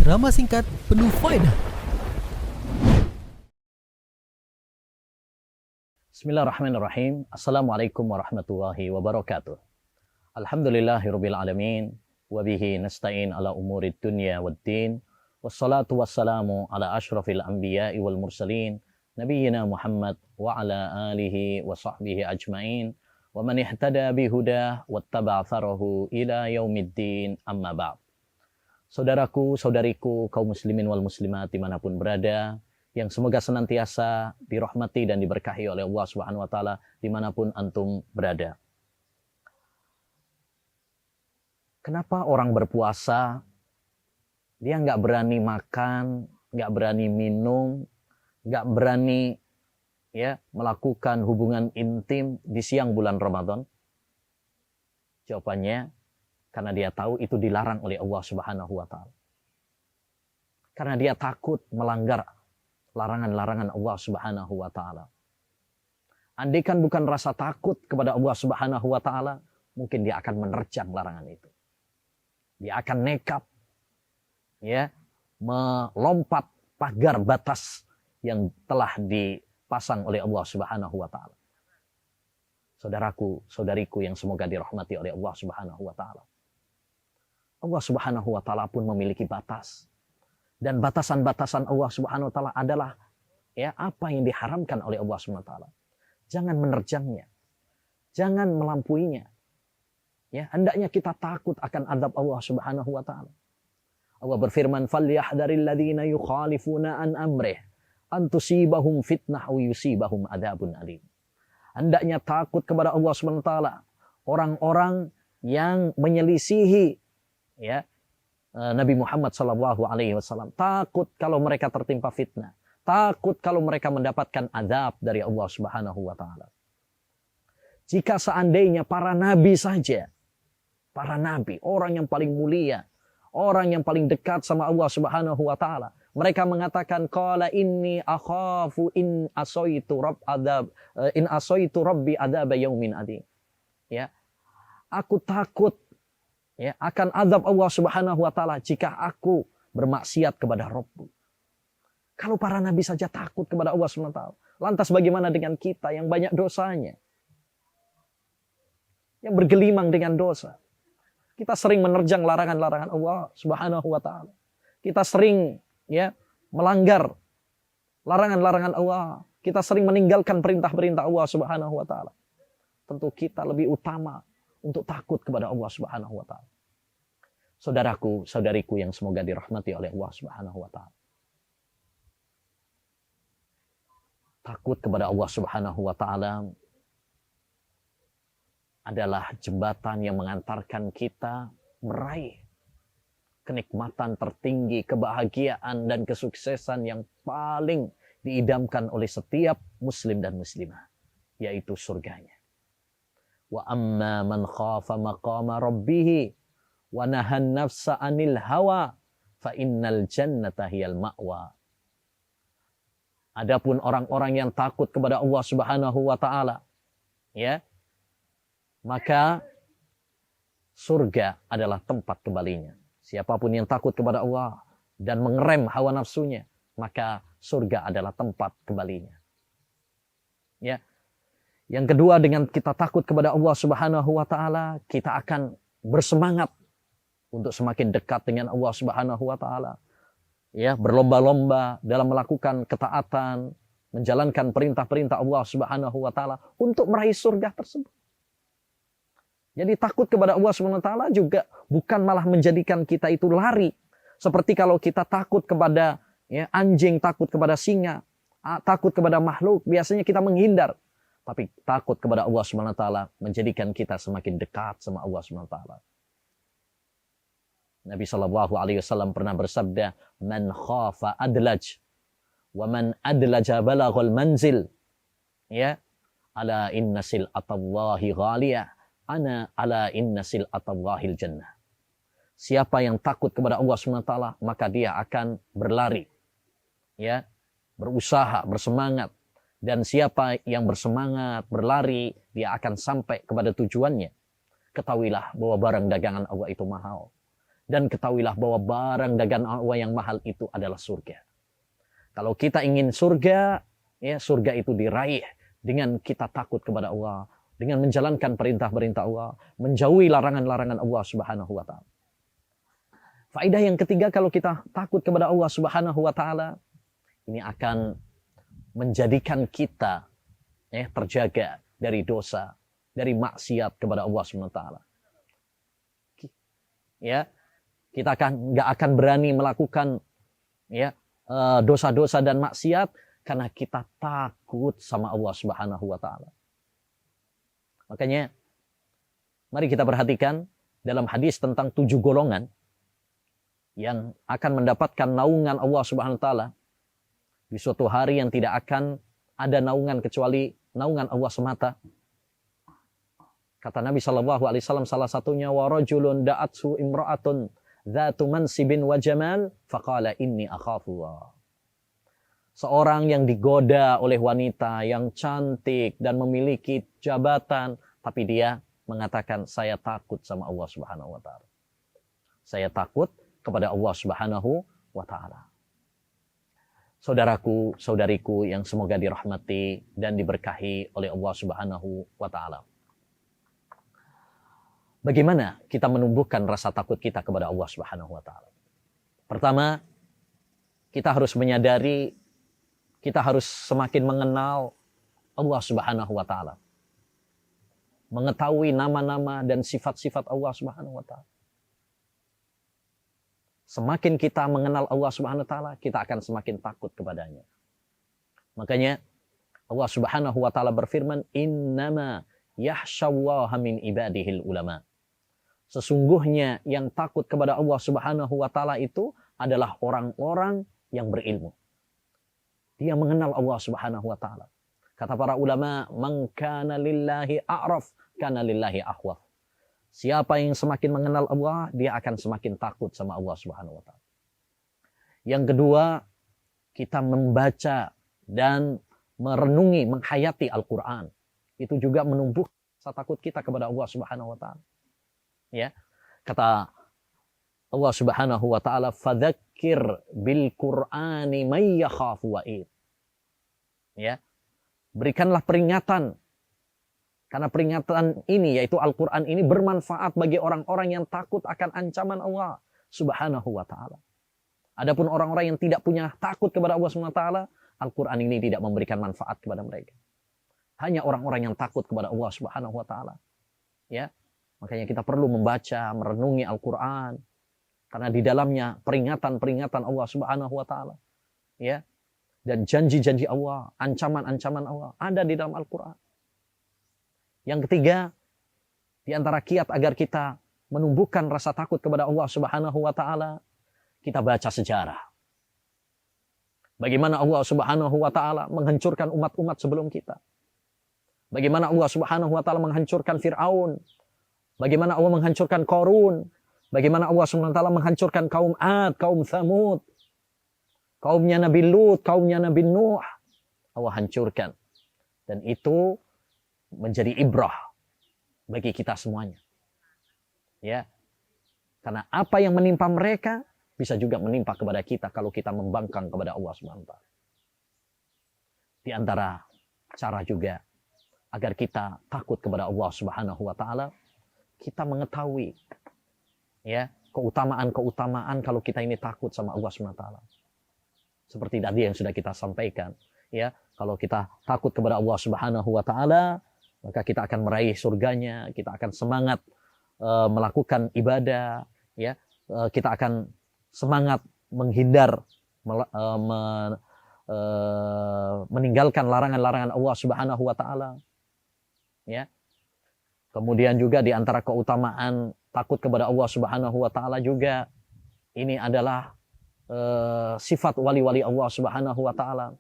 Ceramah singkat penuh faedah. Bismillahirrahmanirrahim. Assalamualaikum warahmatullahi wabarakatuh. Alhamdulillahirabbil alamin wa bihi nasta'in ala umurid dunya waddin. Wassalatu wassalamu ala asyrafil anbiya'i wal mursalin nabiyyina Muhammad wa ala alihi wa sahbihi ajmain wa man ihtada bihudah wattaba'a tharahu ila yaumiddin, amma ba'd. Saudaraku, saudariku, kaum muslimin wal muslimat dimanapun berada, yang semoga senantiasa dirahmati dan diberkahi oleh Allah Subhanahu wa taala dimanapun antum berada. Kenapa orang berpuasa dia nggak berani makan, nggak berani minum, nggak berani melakukan hubungan intim di siang bulan Ramadan? Jawabannya, karena dia tahu itu dilarang oleh Allah Subhanahu wa taala. Karena dia takut melanggar larangan-larangan Allah Subhanahu wa taala. Andaikan bukan rasa takut kepada Allah Subhanahu wa taala, mungkin dia akan menerjang larangan itu. Dia akan nekat melompat pagar batas yang telah dipasang oleh Allah Subhanahu wa taala. Saudaraku, saudariku yang semoga dirahmati oleh Allah Subhanahu wa taala. Allah Subhanahu wa taala pun memiliki batas. Dan batasan-batasan Allah Subhanahu wa taala adalah apa yang diharamkan oleh Allah Subhanahu wa taala. Jangan menerjangnya. Jangan melampuinya. Hendaknya kita takut akan azab Allah Subhanahu wa taala. Allah berfirman, "Falyahdharil ladzina yukhalifuna an amrih an tusibahum fitnah aw yusibahum adzabun alim." Hendaknya takut kepada Allah Subhanahu wa taala orang-orang yang menyelisihi Nabi Muhammad SAW. Takut kalau mereka tertimpa fitnah. Takut kalau mereka mendapatkan azab dari Allah Subhanahu wa taala. Jika seandainya para nabi saja, para nabi, orang yang paling mulia, orang yang paling dekat sama Allah Subhanahu wa taala, mereka mengatakan, qala inni akhafu in asaitu rabbi adzab yaumin adzim. Aku takut akan azab Allah Subhanahu wa taala jika aku bermaksiat kepada Rabbku. Kalau para nabi saja takut kepada Allah Subhanahu wa taala, lantas bagaimana dengan kita yang banyak dosanya? Yang bergelimang dengan dosa. Kita sering menerjang larangan-larangan Allah Subhanahu wa taala. Kita sering melanggar larangan-larangan Allah. Kita sering meninggalkan perintah-perintah Allah Subhanahu wa taala. Tentu kita lebih utama untuk takut kepada Allah Subhanahu wa taala. Saudaraku, saudariku yang semoga dirahmati oleh Allah Subhanahu wa taala. Takut kepada Allah Subhanahu wa taala adalah jembatan yang mengantarkan kita meraih kenikmatan tertinggi, kebahagiaan dan kesuksesan yang paling diidamkan oleh setiap muslim dan muslimah, yaitu surganya. Wa amma man khafa maqama rabbih wa nahan nafsa 'anil hawa fa innal jannata hiyal ma'wa. Adapun orang-orang yang takut kepada Allah Subhanahu wa taala, maka surga adalah tempat kembalinya. Siapapun yang takut kepada Allah dan mengerem hawa nafsunya, maka surga adalah tempat kembalinya. Yang kedua, dengan kita takut kepada Allah Subhanahu wa taala, kita akan bersemangat untuk semakin dekat dengan Allah Subhanahu wa taala. Berlomba-lomba dalam melakukan ketaatan, menjalankan perintah-perintah Allah Subhanahu wa taala untuk meraih surga tersebut. Jadi takut kepada Allah Subhanahu wa taala juga bukan malah menjadikan kita itu lari. Seperti kalau kita takut kepada anjing, takut kepada singa, takut kepada makhluk, biasanya kita menghindar. Tapi takut kepada Allah Subhanahu wa taala menjadikan kita semakin dekat sama Allah Subhanahu wa taala. Nabi SAW pernah bersabda, "Man khafa adlaj, wa man adlaja balaghal manzil." Ala inna sil'atallahi ghaliyah, ana ala inna sil'atallahil jannah. Siapa yang takut kepada Allah Subhanahu wa taala, maka dia akan berlari. Berusaha, bersemangat. Dan siapa yang bersemangat, berlari, dia akan sampai kepada tujuannya. Ketahuilah bahwa barang dagangan Allah itu mahal. Dan ketahuilah bahwa barang dagangan Allah yang mahal itu adalah surga. Kalau kita ingin surga, ya surga itu diraih dengan kita takut kepada Allah, dengan menjalankan perintah-perintah Allah, menjauhi larangan-larangan Allah Subhanahu wa taala. Faedah yang ketiga, kalau kita takut kepada Allah Subhanahu wa taala, ini akan menjadikan kita terjaga dari dosa, dari maksiat kepada Allah Subhanahu wa taala. Ya, kita nggak akan berani melakukan dosa-dosa dan maksiat karena kita takut sama Allah Subhanahu wa taala. Makanya mari kita perhatikan dalam hadis tentang 7 golongan yang akan mendapatkan naungan Allah Subhanahu wa taala di suatu hari yang tidak akan ada naungan kecuali naungan Allah semata. Kata Nabi SAW, salah satunya, wa rajulun da'athu imra'atun dzatu mansibin wa jamal faqala inni akhafullah. Seorang yang digoda oleh wanita yang cantik dan memiliki jabatan, tapi dia mengatakan, saya takut sama Allah Subhanahu wa taala. Saya takut kepada Allah Subhanahu wa taala. Saudaraku, saudariku yang semoga dirahmati dan diberkahi oleh Allah Subhanahu wa taala. Bagaimana kita menumbuhkan rasa takut kita kepada Allah Subhanahu wa taala? Pertama, kita harus menyadari, kita harus semakin mengenal Allah Subhanahu wa taala. Mengetahui nama-nama dan sifat-sifat Allah Subhanahu wa taala. Semakin kita mengenal Allah Subhanahu wa taala, kita akan semakin takut kepadanya. Makanya Allah Subhanahu wa taala berfirman, "Innama yakhsyallaha min ibadihil ulama." Sesungguhnya yang takut kepada Allah Subhanahu wa taala itu adalah orang-orang yang berilmu. Dia mengenal Allah Subhanahu wa taala. Kata para ulama, "Man kana lillahi a'raf, kana lillahi ahwaf." Siapa yang semakin mengenal Allah, dia akan semakin takut sama Allah Subhanahu wa taala. Yang kedua, kita membaca dan merenungi, menghayati Al-Qur'an. Itu juga menumbuh rasa takut kita kepada Allah Subhanahu wa taala. Ya, kata Allah Subhanahu wa taala, "Fadzakir bil Qur'ani may yakhafu wa'id." Ya. Berikanlah peringatan. Karena peringatan ini, yaitu Al-Qur'an ini, bermanfaat bagi orang-orang yang takut akan ancaman Allah Subhanahu wa taala. Adapun orang-orang yang tidak punya takut kepada Allah Subhanahu wa taala, Al-Qur'an ini tidak memberikan manfaat kepada mereka. Hanya orang-orang yang takut kepada Allah Subhanahu wa taala. Ya. Makanya kita perlu membaca, merenungi Al-Qur'an, karena di dalamnya peringatan-peringatan Allah Subhanahu wa taala. Ya. Dan janji-janji Allah, ancaman-ancaman Allah ada di dalam Al-Qur'an. Yang ketiga, di antara kiat agar kita menumbuhkan rasa takut kepada Allah Subhanahu wa taala, kita baca sejarah. Bagaimana Allah Subhanahu wa taala menghancurkan umat-umat sebelum kita. Bagaimana Allah Subhanahu wa taala menghancurkan Fir'aun. Bagaimana Allah menghancurkan Qarun. Bagaimana Allah Subhanahu wa taala menghancurkan kaum Ad, kaum Tsamud. Kaumnya Nabi Lut, kaumnya Nabi Nuh. Allah hancurkan. Dan itu menjadi ibrah bagi kita semuanya. Ya. Karena apa yang menimpa mereka bisa juga menimpa kepada kita kalau kita membangkang kepada Allah Subhanahu wa taala. Di antara cara juga agar kita takut kepada Allah Subhanahu wa taala, kita mengetahui ya keutamaan-keutamaan kalau kita ini takut sama Allah Subhanahu wa taala. Seperti tadi yang sudah kita sampaikan, ya, kalau kita takut kepada Allah Subhanahu wa taala, maka kita akan meraih surganya, kita akan semangat melakukan ibadah, ya, kita akan semangat menghindar meninggalkan larangan-larangan Allah Subhanahu wa taala. Ya. Kemudian juga di antara keutamaan takut kepada Allah Subhanahu wa taala juga ini adalah sifat wali-wali Allah Subhanahu wa taala.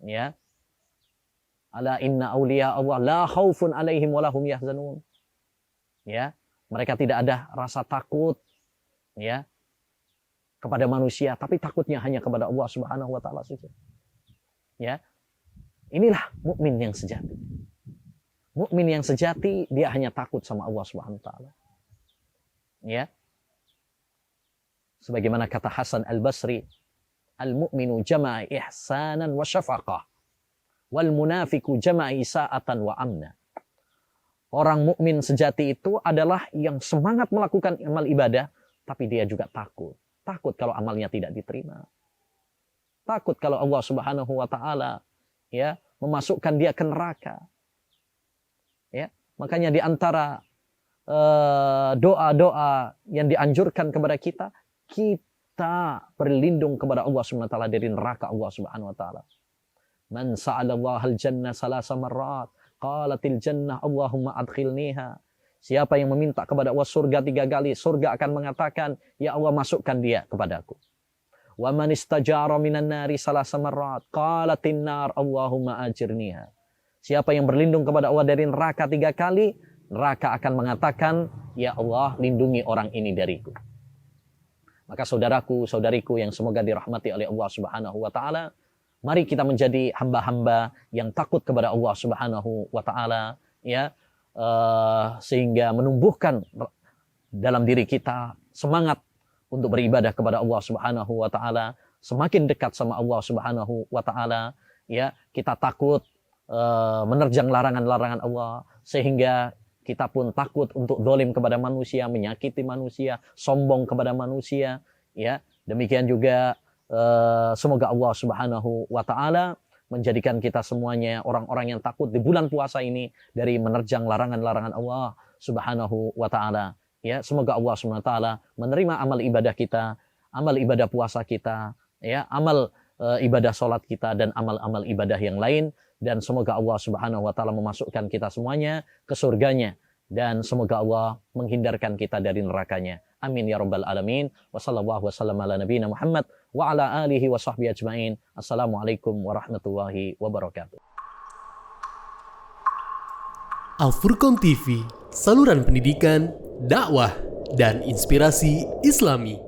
Ya. Ala inna auliya Allah la khaufun alaihim wa lahum yahzanun. Ya, mereka tidak ada rasa takut ya kepada manusia, tapi takutnya hanya kepada Allah Subhanahu wa taala saja. Ya. Inilah mukmin yang sejati. Mukmin yang sejati dia hanya takut sama Allah Subhanahu wa taala. Ya. Sebagaimana kata Hasan al-Basri, al-mu'minu jama'a ihsanan wa syafaqah, wal munafiku jama'a isa'atan wa amna. Orang mukmin sejati itu adalah yang semangat melakukan amal ibadah, tapi dia juga takut. Takut kalau amalnya tidak diterima. Takut kalau Allah Subhanahu wa taala ya memasukkan dia ke neraka. Ya, makanya di antara doa-doa yang dianjurkan kepada kita berlindung kepada Allah Subhanahu wa taala dari neraka Allah Subhanahu wa taala. Man sa'alallahal jannah salasa marrat, qalatil jannah Allahumma adkhilniha. Siapa yang meminta kepada Allah surga 3 kali, surga akan mengatakan, ya Allah masukkan dia kepadaku. Wa man istajara minan nari salasa marrat, qalatin nar Allahumma ajirniha. Siapa yang berlindung kepada Allah dari neraka 3 kali, neraka akan mengatakan, ya Allah lindungi orang ini dariku. Maka saudaraku, saudariku yang semoga dirahmati oleh Allah Subhanahu wa taala, mari kita menjadi hamba-hamba yang takut kepada Allah Subhanahu wa taala, ya, sehingga menumbuhkan dalam diri kita semangat untuk beribadah kepada Allah Subhanahu wa taala, semakin dekat sama Allah Subhanahu wa taala, ya, kita takut menerjang larangan-larangan Allah, sehingga kita pun takut untuk zalim kepada manusia, menyakiti manusia, sombong kepada manusia, ya. Demikian juga semoga Allah Subhanahu wa taala menjadikan kita semuanya orang-orang yang takut di bulan puasa ini dari menerjang larangan-larangan Allah Subhanahu wa taala. Ya, semoga Allah Subhanahu wa taala menerima amal ibadah kita, amal ibadah puasa kita, ya, amal ibadah salat kita dan amal-amal ibadah yang lain, dan semoga Allah Subhanahu wa taala memasukkan kita semuanya ke surganya, dan semoga Allah menghindarkan kita dari nerakanya. Amin ya rabbal alamin. Wa sallallahu wasallam ala nabiyina Muhammad wa ala alihi wa sahbihi ajmain. Assalamualaikum warahmatullahi wabarakatuh. Al Furqon TV, saluran pendidikan, dakwah, dan inspirasi Islami.